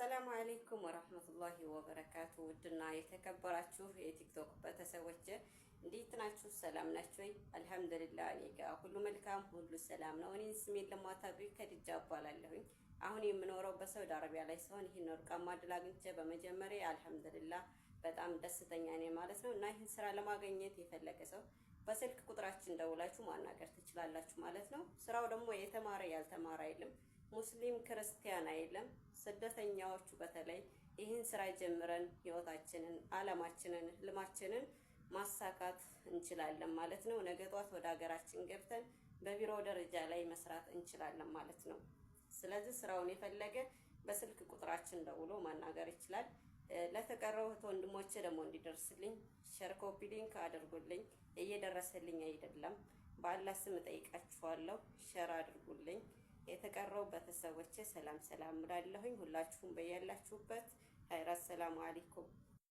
አሰላሙ አለይኩም ወራህመቱላሂ ወበረካቱ። ውድና የተከበራችሁ የቲክቶክ ቤተሰቦች እንዴት ናችሁ? ሰላም ናችሁ ወይ? አልሐምዱሊላህ እኔ ጋር ሁሉ መልካም፣ ሁሉ ሰላም ነው። እኔ ስሜን ለማታውቁኝ ከድጃ እባላለሁኝ። አሁን የምኖረው በሳውዲ አረቢያ ላይ ሲሆን ይህን ወርቃማ እድል አግኝቼ በመጀመሪያ አልሐምዱሊላህ በጣም ደስተኛ ነኝ ማለት ነው። እና ይህን ስራ ለማግኘት የፈለገ ሰው በስልክ ቁጥራችን ደውላችሁ ማናገር ትችላላችሁ ማለት ነው። ስራው ደግሞ የተማረ ያልተማረ አይልም፣ ሙስሊም ክርስቲያን አይልም። ስደተኛዎቹ በተለይ ይህን ስራ ጀምረን ህይወታችንን፣ አለማችንን፣ ህልማችንን ማሳካት እንችላለን ማለት ነው። ነገ ጧት ወደ ሀገራችን ገብተን በቢሮ ደረጃ ላይ መስራት እንችላለን ማለት ነው። ስለዚህ ስራውን የፈለገ በስልክ ቁጥራችን ደውሎ ማናገር ይችላል። ለተቀረው ወንድሞቼ ደግሞ እንዲደርስልኝ ሸር ኮፒ ሊንክ አድርጉልኝ። እየደረሰልኝ አይደለም፣ በአላህ ስም ጠይቃችኋለሁ፣ ሸር አድርጉልኝ። የተቀረው ቤተሰቦቼ ሰላም ሰላም እላለሁኝ። ሁላችሁም በያላችሁበት ሀይራት ሰላም አለይኩም።